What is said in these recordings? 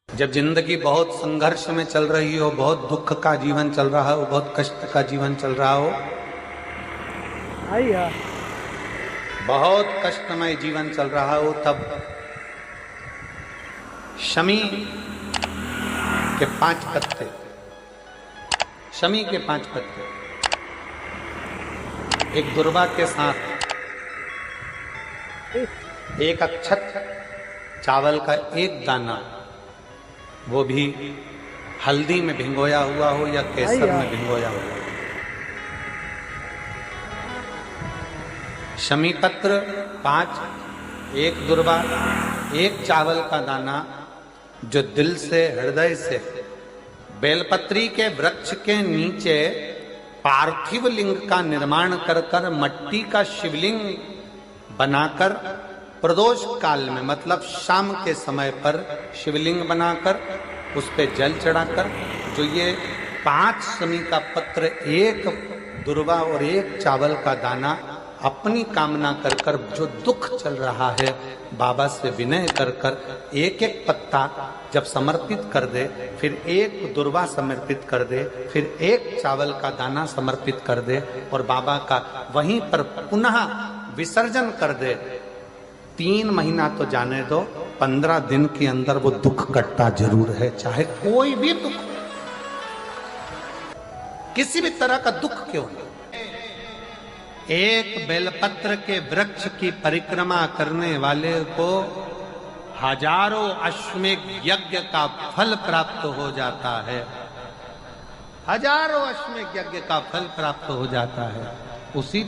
जब जिंदगी बहुत संघर्ष में चल रही हो, बहुत दुख का जीवन चल रहा हो, बहुत कष्ट का जीवन चल रहा हो, बहुत कष्टमय जीवन चल रहा हो, तब शमी के 5 पत्ते, शमी के 5 पत्ते एक दुर्वा के साथ एक अक्षत चावल का एक दाना, वो भी हल्दी में भिंगोया हुआ हो या केसर में भिंगोया हुआ हो, शमी पत्र 5, एक दुर्वा, एक चावल का दाना, जो दिल से हृदय से बेलपत्री के वृक्ष के नीचे पार्थिव लिंग का निर्माण कर कर मट्टी का शिवलिंग बनाकर प्रदोष काल में, मतलब शाम के समय पर शिवलिंग बनाकर उस पे जल चढ़ाकर, जो ये 5 शमी का पत्र, एक दुर्वा और एक चावल का दाना, अपनी कामना कर कर, जो दुख चल रहा है बाबा से विनय कर कर एक एक पत्ता जब समर्पित कर दे, फिर एक दुर्वा समर्पित कर दे, फिर एक चावल का दाना समर्पित कर दे और बाबा का वहीं पर पुनः विसर्जन कर दे, 3 महीना तो जाने दो, 15 दिन के अंदर वो दुख कटता जरूर है, चाहे कोई भी दुख, किसी भी तरह का दुख क्यों हो। एक बेलपत्र के वृक्ष की परिक्रमा करने वाले को हजारों अश्वमेध यज्ञ का फल प्राप्त हो जाता है, हजारों अश्वमेध यज्ञ का फल प्राप्त हो जाता है। उसी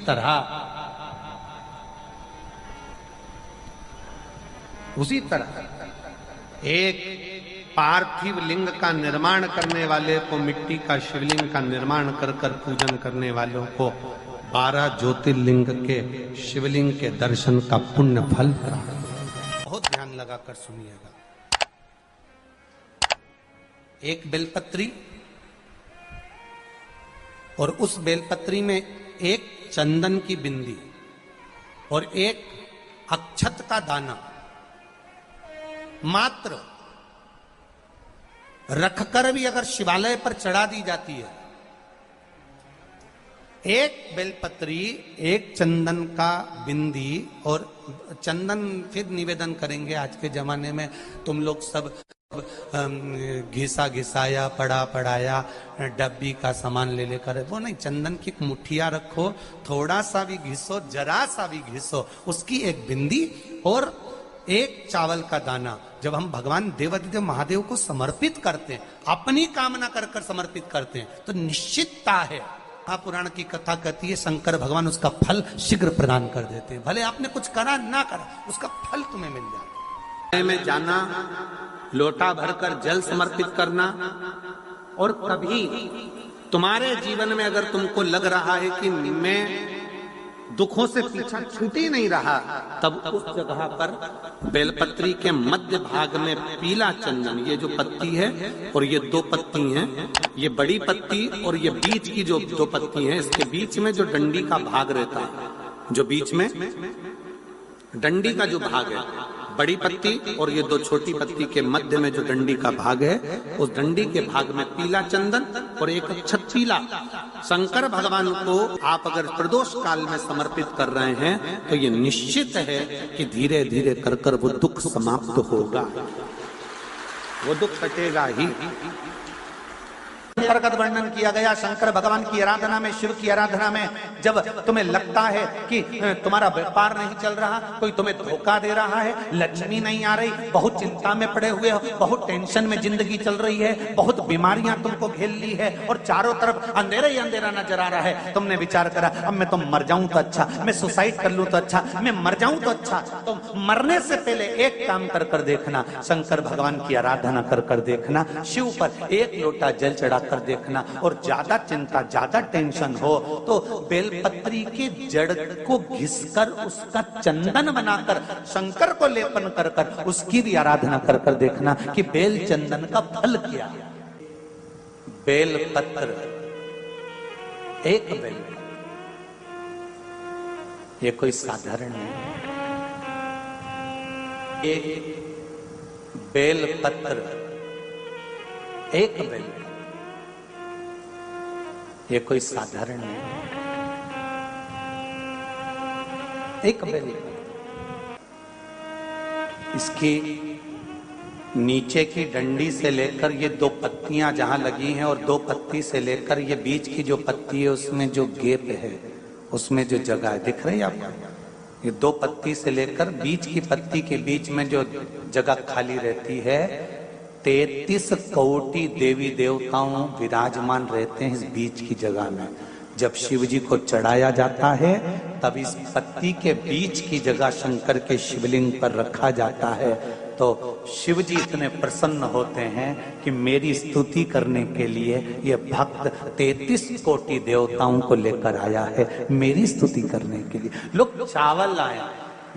तरह एक पार्थिव लिंग का निर्माण करने वाले को, मिट्टी का शिवलिंग का निर्माण कर कर पूजन करने वालों को 12 ज्योतिर्लिंग के शिवलिंग के दर्शन का पुण्य फल प्राप्त। बहुत ध्यान लगाकर सुनिएगा। एक बेलपत्री और उस बेलपत्री में एक चंदन की बिंदी और एक अक्षत का दाना मात्र रखकर भी अगर शिवालय पर चढ़ा दी जाती है, एक बेलपत्री, एक चंदन का बिंदी, और चंदन फिर निवेदन करेंगे। आज के जमाने में तुम लोग सब घिसा घिसाया, पड़ा पड़ाया, डब्बी का सामान ले लेकर, वो नहीं, चंदन की एक मुठिया रखो, थोड़ा सा भी घिसो, जरा सा भी घिसो, उसकी एक बिंदी और एक चावल का दाना, जब हम भगवान देवाधिदेव महादेव को समर्पित करते हैं, अपनी कामना कर कर समर्पित करते हैं, तो निश्चितता है, महापुराण की कथा कहती है, शंकर भगवान उसका फल शीघ्र प्रदान कर देते हैं। भले आपने कुछ करा ना करा, उसका फल तुम्हें मिल जाता है। में जाना, लोटा भरकर जल समर्पित करना, और कभी तुम्हारे जीवन में अगर तुमको लग रहा है कि मैं दुखों से पीछा छूट ही नहीं रहा, तब उस जगह पर बेलपत्री के मध्य भाग में पीला चंदन, ये जो पत्ती है और ये 2 पत्ती हैं, ये बड़ी पत्ती और ये बीच की जो 2 पत्ती हैं, इसके बीच में जो डंडी का भाग रहता है, जो बीच में डंडी का जो भाग है, बड़ी पत्ती और ये 2 छोटी पत्ती के मध्य में जो डंडी का भाग है, उस डंडी के भाग में पीला चंदन और एक अक्षत पीला, शंकर भगवान को आप अगर प्रदोष काल में समर्पित कर रहे हैं, तो ये निश्चित है कि धीरे धीरे कर कर वो दुख समाप्त होगा, वो दुख कटेगा ही। प्रगत वर्णन किया गया शंकर भगवान की आराधना में, शिव की आराधना में, जब तुम्हें लगता है कि तुम्हारा व्यापार नहीं चल रहा, कोई तुम्हें धोखा दे रहा है, लक्ष्मी नहीं आ रही, बहुत चिंता में पड़े हुए हो, बहुत टेंशन में जिंदगी चल रही है, बहुत बीमारियां तुमको घेर ली है और चारों तरफ अंधेरा ही अंधेरा नजर आ रहा है, तुमने विचार करा अब मैं तो मर जाऊं तो अच्छा, मैं सुसाइड कर लूं तो अच्छा, मैं मर जाऊं तो अच्छा, तो मरने से पहले एक काम कर कर देखना, शंकर भगवान की आराधना कर कर देखना, शिव पर एक लोटा जल चढ़ा कर देखना, और ज्यादा चिंता, ज्यादा टेंशन हो तो बेलपत्री के जड़ को घिसकर उसका चंदन बनाकर शंकर को लेपन कर कर उसकी भी आराधना कर कर देखना कि बेल चंदन का फल क्या। बेलपत्र, एक बेल, ये कोई साधारण नहीं, एक बेलपत्र एक बेल, ये कोई साधारण नहीं, एक बेल। इसकी नीचे की डंडी से लेकर ये दो पत्तियां जहां लगी हैं और दो पत्ती से लेकर ये बीच की जो पत्ती है उसमें जो गैप है, उसमें जो जगह है, दिख रही है आपको? ये दो पत्ती से लेकर बीच की पत्ती के बीच में जो जगह खाली रहती है, 33 कोटि देवी देवताओं विराजमान रहते हैं इस बीच की जगह में। जब शिव जी को चढ़ाया जाता है तब इस पत्ती के बीच की जगह शंकर के शिवलिंग पर रखा जाता है। तो शिव जी इतने प्रसन्न होते हैं कि मेरी स्तुति करने के लिए ये भक्त 33 कोटि देवताओं को लेकर आया है, मेरी स्तुति करने के लिए। लोग चावल लाए,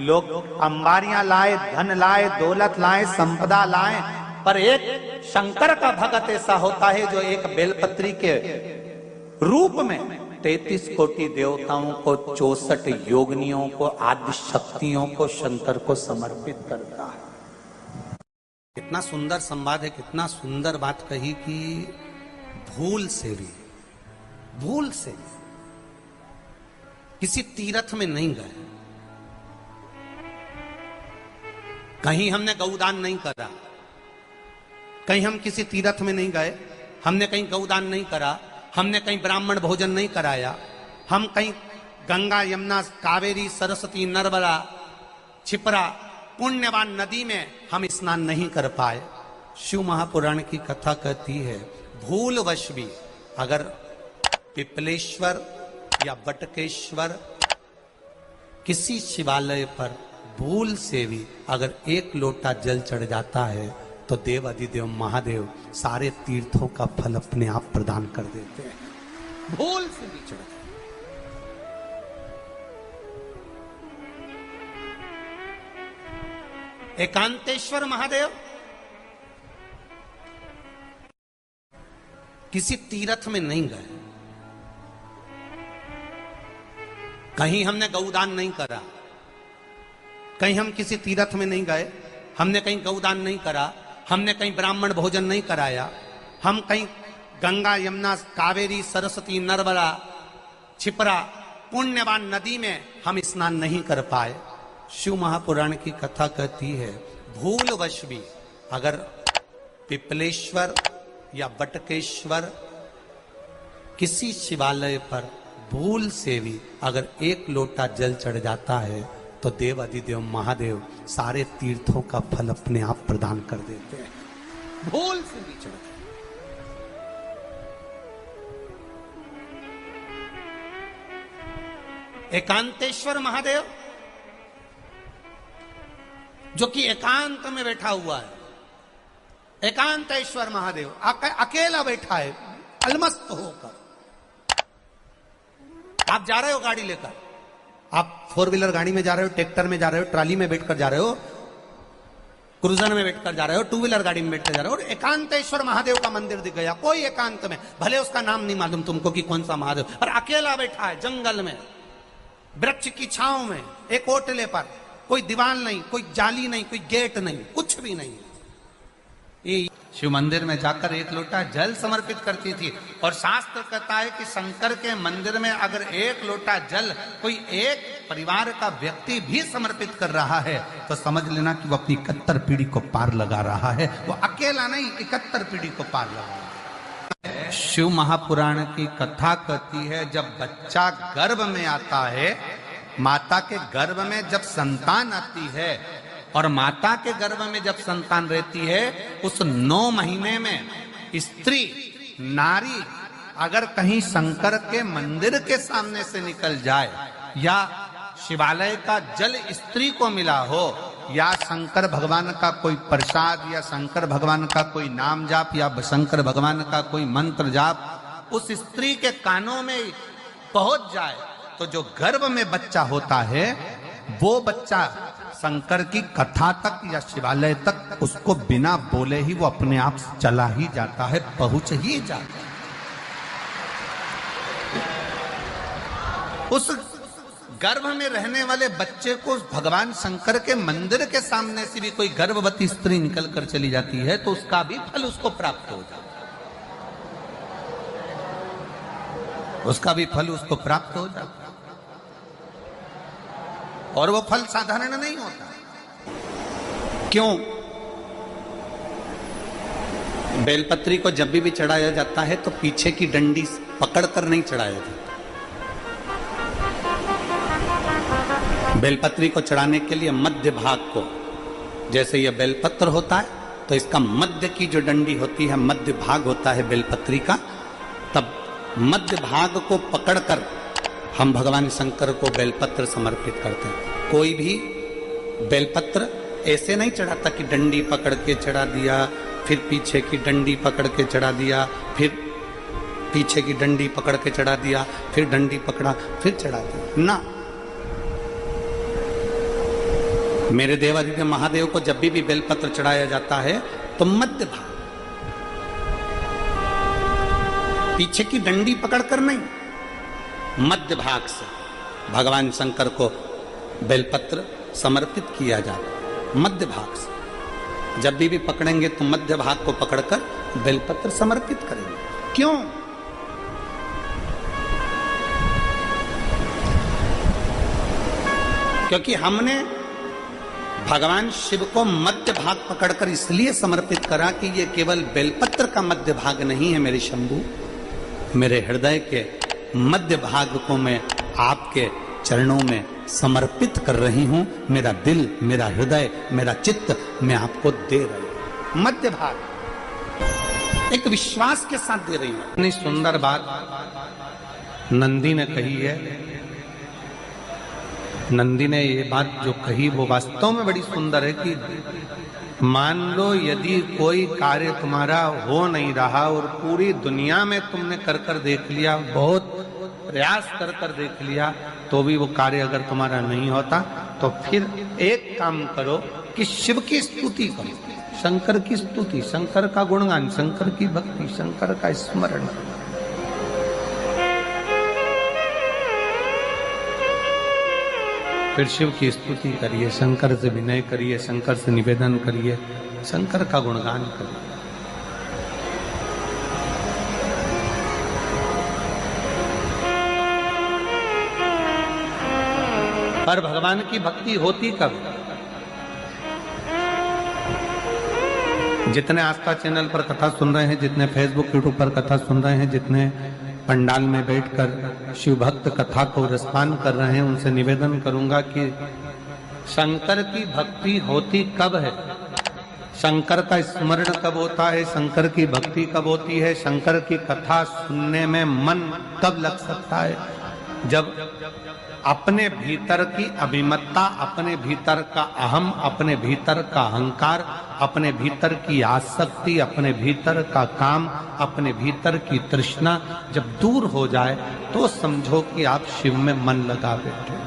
लोग अंबारियां लाए, धन लाए, दौलत लाए, संपदा लाए, पर एक शंकर का भक्त ऐसा होता है जो एक बेलपत्री के रूप में 33 कोटि देवताओं को, 64 योगिनियों को, आदि शक्तियों को शंकर को समर्पित करता है। कितना सुंदर संवाद है, कितना सुंदर बात कही कि भूल से भी किसी तीर्थ में नहीं गए, कहीं हमने गौदान नहीं करा, कहीं हम किसी तीर्थ में नहीं गए, हमने कहीं गौदान नहीं करा, हमने कहीं ब्राह्मण भोजन नहीं कराया, हम कहीं गंगा यमुना कावेरी सरस्वती नर्मदा छिपरा पुण्यवान नदी में हम स्नान नहीं कर पाए। शिव महापुराण की कथा कहती है भूलवश भी अगर पिपलेश्वर या बटकेश्वर किसी शिवालय पर भूल से भी अगर एक लोटा जल चढ़ जाता है तो देव अधिदेव महादेव सारे तीर्थों का फल अपने आप प्रदान कर देते हैं। भूल से भी चढ़, एकांतेश्वर महादेव किसी तीर्थ में नहीं गए, कहीं हमने गौदान नहीं करा, कहीं हम किसी तीर्थ में नहीं गए, हमने कहीं गौदान नहीं करा, हमने कहीं ब्राह्मण भोजन नहीं कराया, हम कहीं गंगा यमुना कावेरी सरस्वती नर्मदा छिपरा पुण्यवान नदी में हम स्नान नहीं कर पाए। शिव महापुराण की कथा कहती है भूलवश भी अगर पिपलेश्वर या बटकेश्वर किसी शिवालय पर भूल से भी अगर एक लोटा जल चढ़ जाता है तो देव अधिदेव महादेव सारे तीर्थों का फल अपने आप प्रदान कर देते हैं। भूल से भी चढ़, एकांतेश्वर महादेव जो कि एकांत में बैठा हुआ है, एकांतेश्वर महादेव अकेला बैठा है अलमस्त होकर। आप जा रहे हो गाड़ी लेकर, आप 4 व्हीलर गाड़ी में जा रहे हो, ट्रैक्टर में जा रहे हो, ट्रॉली में बैठकर जा रहे हो, क्रूजर में बैठकर जा रहे हो, 2 व्हीलर गाड़ी में बैठकर जा रहे हो और एकांतेश्वर महादेव का मंदिर दिख गया, कोई एकांत में, भले उसका नाम नहीं मालूम तुमको कि कौन सा महादेव, और अकेला बैठा है जंगल में, वृक्ष की छांव में, एक ओटले पर, कोई दीवार नहीं, कोई जाली नहीं, कोई गेट नहीं, कुछ भी नहीं। ये शिव मंदिर में जाकर एक लोटा जल समर्पित करती थी और शास्त्र कहता है कि शंकर के मंदिर में अगर एक लोटा जल कोई एक परिवार का व्यक्ति भी समर्पित कर रहा है तो समझ लेना कि वो अपनी 71 पीढ़ी को पार लगा रहा है। वो अकेला नहीं, 71 पीढ़ी को पार लगा रहा है। शिव महापुराण की कथा कहती है जब बच्चा गर्भ में आता है, माता के गर्भ में जब संतान आती है और माता के गर्भ में जब संतान रहती है, उस 9 महीने में स्त्री नारी अगर कहीं शंकर के मंदिर के सामने से निकल जाए या शिवालय का जल स्त्री को मिला हो या शंकर भगवान का कोई प्रसाद या शंकर भगवान का कोई नाम जाप या शंकर भगवान का कोई मंत्र जाप उस स्त्री के कानों में पहुंच जाए तो जो गर्भ में बच्चा होता है वो बच्चा शंकर की कथा तक या शिवालय तक उसको बिना बोले ही वो अपने आप चला ही जाता है, पहुंच ही जाता है। उस गर्भ में रहने वाले बच्चे को भगवान शंकर के मंदिर के सामने से भी कोई गर्भवती स्त्री निकल कर चली जाती है तो उसका भी फल उसको प्राप्त हो जाता है। उसका भी फल उसको प्राप्त हो जाता है। और वो फल साधारण नहीं होता। क्यों? बेलपत्री को जब भी चढ़ाया जाता है तो पीछे की डंडी पकड़कर नहीं चढ़ाया जाता। बेलपत्री को चढ़ाने के लिए मध्य भाग को, जैसे यह बेलपत्र होता है तो इसका मध्य की जो डंडी होती है, मध्य भाग होता है बेलपत्री का, तब मध्य भाग को पकड़कर हम भगवान शंकर को बेलपत्र समर्पित करते हैं। कोई भी बेलपत्र ऐसे नहीं चढ़ाता कि डंडी पकड़ के चढ़ा दिया, फिर पीछे की डंडी पकड़ के चढ़ा दिया, फिर पीछे की डंडी पकड़ के चढ़ा दिया, फिर डंडी पकड़ा, फिर चढ़ा दिया ना। मेरे देवादिदेव महादेव को जब भी बेलपत्र चढ़ाया जाता है तो मध्य भाग, पीछे की डंडी पकड़कर नहीं, मध्य भाग से भगवान शंकर को बेलपत्र समर्पित किया जाता। मध्य भाग से जब भी पकड़ेंगे तो मध्य भाग को पकड़कर बेलपत्र समर्पित करेंगे। क्यों? क्योंकि हमने भगवान शिव को मध्य भाग पकड़कर इसलिए समर्पित करा कि ये केवल बेलपत्र का मध्य भाग नहीं है मेरे शंभू, मेरे हृदय के मध्य भाग को मैं आपके चरणों में समर्पित कर रही हूं। मेरा दिल, मेरा हृदय, मेरा चित्त मैं आपको दे रही हूं। मध्य भाग एक विश्वास के साथ दे रही हूं। इतनी सुंदर बात नंदी ने कही है। नंदी ने ये बात जो कही वो वास्तव में बड़ी सुंदर है कि मान लो यदि कोई कार्य तुम्हारा हो नहीं रहा और पूरी दुनिया में तुमने कर कर देख लिया, बहुत प्रयास कर कर देख लिया, तो भी वो कार्य अगर तुम्हारा नहीं होता, तो फिर एक काम करो कि शिव की स्तुति करो, शंकर की स्तुति, शंकर का गुणगान, शंकर की भक्ति, शंकर का स्मरण। फिर शिव की स्तुति करिए, शंकर से विनय करिए, शंकर से निवेदन करिए, शंकर का गुणगान करिए। पर भगवान की भक्ति होती कब? जितने आस्था चैनल पर कथा सुन रहे हैं, जितने फेसबुक यूट्यूब पर कथा सुन रहे हैं, जितने पंडाल में बैठकर शिव भक्त कथा को रसपान कर रहे हैं, उनसे निवेदन करूंगा कि शंकर की भक्ति होती कब है, शंकर का स्मरण कब होता है, शंकर की भक्ति कब होती है, शंकर की कथा सुनने में मन कब लग सकता है? जब अपने भीतर की अभिमत्ता, अपने भीतर का अहम, अपने भीतर का अहंकार, अपने भीतर की आसक्ति, अपने भीतर का काम, अपने भीतर की तृष्णा जब दूर हो जाए तो समझो कि आप शिव में मन लगा बैठे।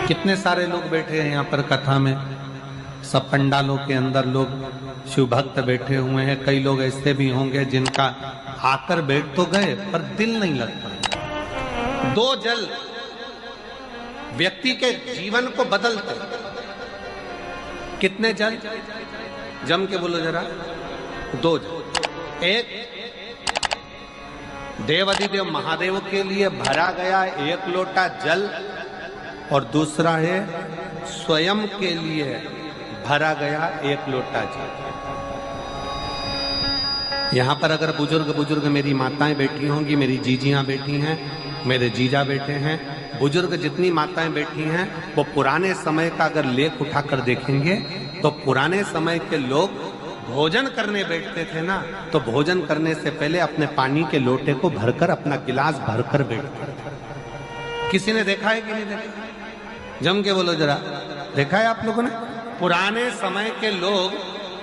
कितने सारे लोग बैठे हैं यहाँ पर कथा में, सब पंडालों के अंदर लोग शिव भक्त बैठे हुए हैं। कई लोग ऐसे भी होंगे जिनका आकर बैठ तो गए पर दिल नहीं लगता। दो जल व्यक्ति के जीवन को बदलते। कितने जल? जम के बोलो जरा। दो जल। एक देवादिदेव महादेव के लिए भरा गया एक लोटा जल और दूसरा है स्वयं के लिए भरा गया एक लोटा जल। यहाँ पर अगर बुजुर्ग मेरी माताएं बैठी होंगी, मेरी जीजियां बैठी हैं, मेरे जीजा बैठे हैं, बुजुर्ग जितनी माताएं बैठी हैं, वो पुराने समय का अगर लेख उठाकर देखेंगे तो पुराने समय के लोग भोजन करने बैठते थे ना, तो भोजन करने से पहले अपने पानी के लोटे को भरकर, अपना गिलास भरकर बैठते थे। किसी ने देखा है कि नहीं देखा? जम के बोलो जरा, देखा है आप लोगों ने? पुराने समय के लोग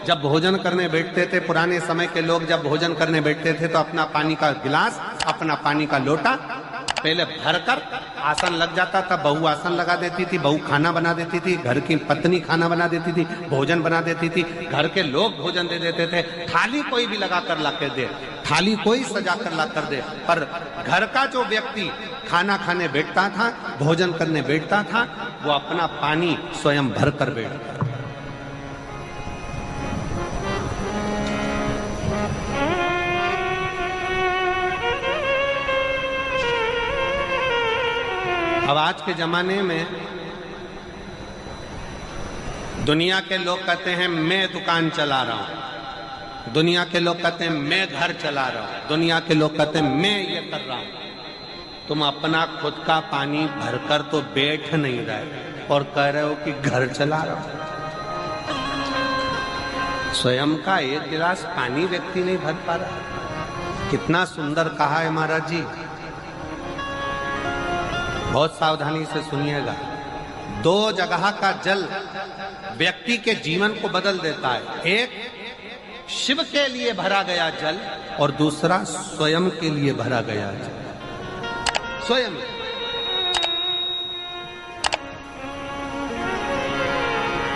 जब भोजन करने बैठते थे, पुराने समय के लोग जब भोजन करने बैठते थे तो अपना पानी का गिलास, अपना पानी का लोटा पहले भरकर आसन लग जाता था। बहू आसन लगा देती थी, बहू खाना बना देती थी, घर की पत्नी खाना बना देती थी, भोजन बना देती थी, घर के लोग भोजन दे देते थे। थाली कोई भी लगा कर ला कर दे, थाली कोई सजा कर ला कर दे, पर घर का जो व्यक्ति खाना खाने बैठता था, भोजन करने बैठता था, वो अपना पानी स्वयं भर कर बैठता था। अब आज के जमाने में दुनिया के लोग कहते हैं मैं दुकान चला रहा हूं, दुनिया के लोग कहते हैं मैं घर चला रहा हूं, दुनिया के लोग कहते हैं मैं ये कर रहा हूं। तुम अपना खुद का पानी भरकर तो बैठ नहीं रहे और कह रहे हो कि घर चला रहा हूं। स्वयं का एक गिलास पानी व्यक्ति नहीं भर पा रहा। कितना सुंदर कहा है महाराज जी, बहुत सावधानी से सुनिएगा। दो जगह का जल व्यक्ति के जीवन को बदल देता है। एक शिव के लिए भरा गया जल और दूसरा स्वयं के लिए भरा गया जल। स्वयं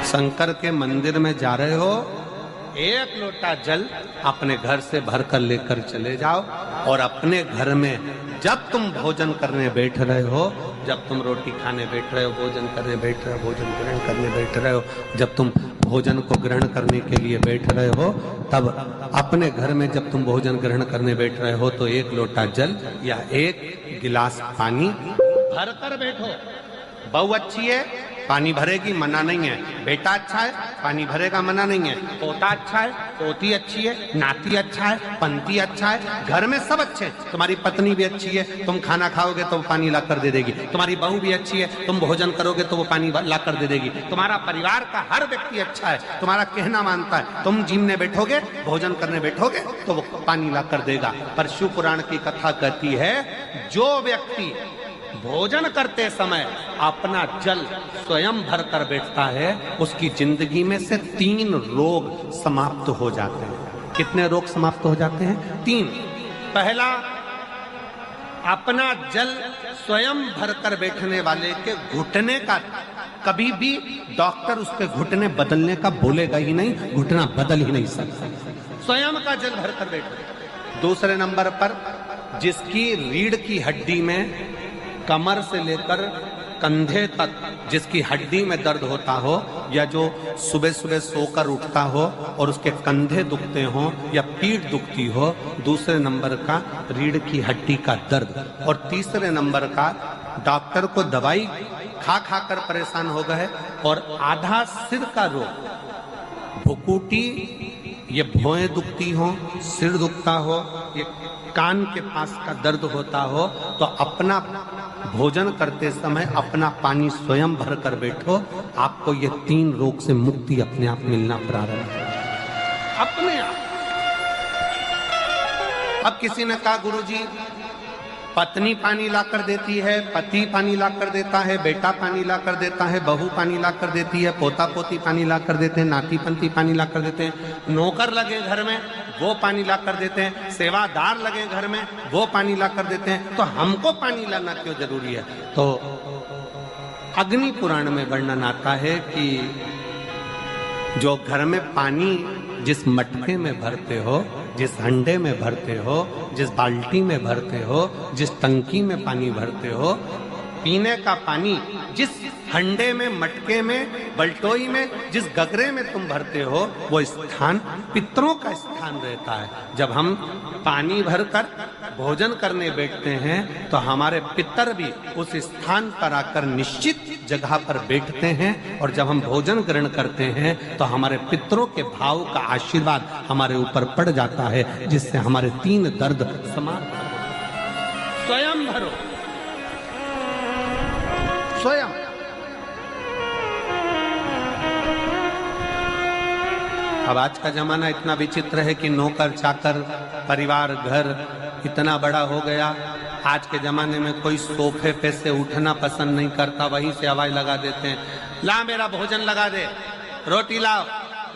शंकर के मंदिर में जा रहे हो, एक लोटा जल अपने घर से भरकर लेकर चले जाओ और अपने घर में जब तुम भोजन करने बैठ रहे हो, जब तुम रोटी खाने बैठ रहे हो, भोजन करने बैठ रहे हो, भोजन ग्रहण करने बैठ रहे हो, जब तुम भोजन को ग्रहण करने के लिए बैठ रहे हो, तब अपने घर में जब तुम भोजन ग्रहण करने बैठ रहे हो तो एक लोटा जल या एक गिलास पानी भर कर बैठो। बहू अच्छी है, पानी भरेगी, मना नहीं है। बेटा अच्छा है, पानी भरेगा, मना नहीं है। पोता अच्छा है, पोती अच्छी है, नाती अच्छा है, पंती अच्छा है, घर में सब अच्छे। तुम्हारी पत्नी भी अच्छी है, तुम खाना खाओगे तो वो पानी ला कर दे देगी। तुम्हारी बहू भी अच्छी है, तुम भोजन करोगे तो वो पानी ला कर दे देगी। तुम्हारा परिवार का हर व्यक्ति अच्छा है, तुम्हारा कहना मानता है। तुम जिमने बैठोगे, भोजन करने बैठोगे तो वो पानी ला कर देगा। पर शिव पुराण की कथा कहती है, जो व्यक्ति भोजन करते समय अपना जल स्वयं भर कर बैठता है, उसकी जिंदगी में से 3 रोग समाप्त हो जाते हैं। कितने रोग समाप्त हो जाते हैं? 3। पहला, अपना जल स्वयं भर कर बैठने वाले के घुटने का कभी भी डॉक्टर उसके घुटने बदलने का बोलेगा ही नहीं, घुटना बदल ही नहीं सकता। स्वयं का जल भर कर बैठे। दूसरे नंबर पर, जिसकी रीढ़ की हड्डी में कमर से लेकर कंधे तक जिसकी हड्डी में दर्द होता हो, या जो सुबह सुबह सोकर उठता हो और उसके कंधे दुखते हो या पीठ दुखती हो। दूसरे नंबर का रीढ़ की हड्डी का दर्द। और तीसरे नंबर का, डॉक्टर को दवाई खा खा कर परेशान हो गए और आधा सिर का रोग, भुकुटी, ये भौएं दुखती हो, सिर दुखता हो, ये कान के पास का दर्द होता हो, तो अपना भोजन करते समय अपना पानी स्वयं भर कर बैठो। आपको ये 3 रोग से मुक्ति अपने आप मिलना प्रारंभ है, अपने आप। अब किसी ने कहा, गुरुजी पत्नी पानी ला कर देती है, पति पानी ला कर देता है, बेटा पानी ला कर देता है, बहू पानी ला कर देती है, पोता पोती पानी ला कर देते हैं, नाती पंती पानी ला कर देते हैं, नौकर लगे घर में वो पानी ला कर देते हैं, सेवादार लगे घर में वो पानी ला कर देते हैं, तो हमको पानी लाना क्यों जरूरी है? तो अग्नि पुराण में वर्णन आता है कि जो घर में पानी जिस मटके में भरते हो, जिस हंडे में भरते हो, जिस बाल्टी में भरते हो, जिस टंकी में पानी भरते हो, पीने का पानी जिस हंडे में, मटके में, बल्टोई में, जिस गगरे में तुम भरते हो, वो स्थान पितरों का स्थान रहता है। जब हम पानी भरकर भोजन करने बैठते हैं तो हमारे पितर भी उस स्थान पर आकर निश्चित जगह पर बैठते हैं, और जब हम भोजन ग्रहण करते हैं तो हमारे पितरों के भाव का आशीर्वाद हमारे ऊपर पड़ जाता है, जिससे हमारे 3 दर्द समाप्त हो। स्वयं भरो, स्वयं। अब आज का जमाना इतना विचित्र है कि नौकर चाकर, परिवार, घर इतना बड़ा हो गया। आज के जमाने में कोई सोफे पे से उठना पसंद नहीं करता, वहीं से आवाज लगा देते हैं, ला मेरा भोजन लगा दे, रोटी लाओ।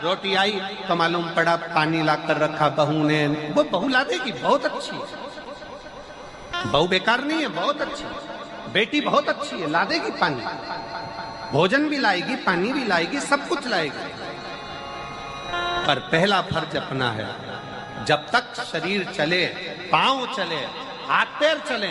रोटी आई तो मालूम पड़ा पानी ला कर रखा बहू ने। वो बहू ला देगी, बहुत अच्छी है, बहू बेकार नहीं है, बहुत अच्छी है, बेटी बहुत अच्छी है, ला देगी पानी, भोजन भी लाएगी, पानी भी लाएगी, सब कुछ लाएगी। पर पहला फर्ज अपना है, जब तक शरीर चले, पांव चले, हाथ पैर चले,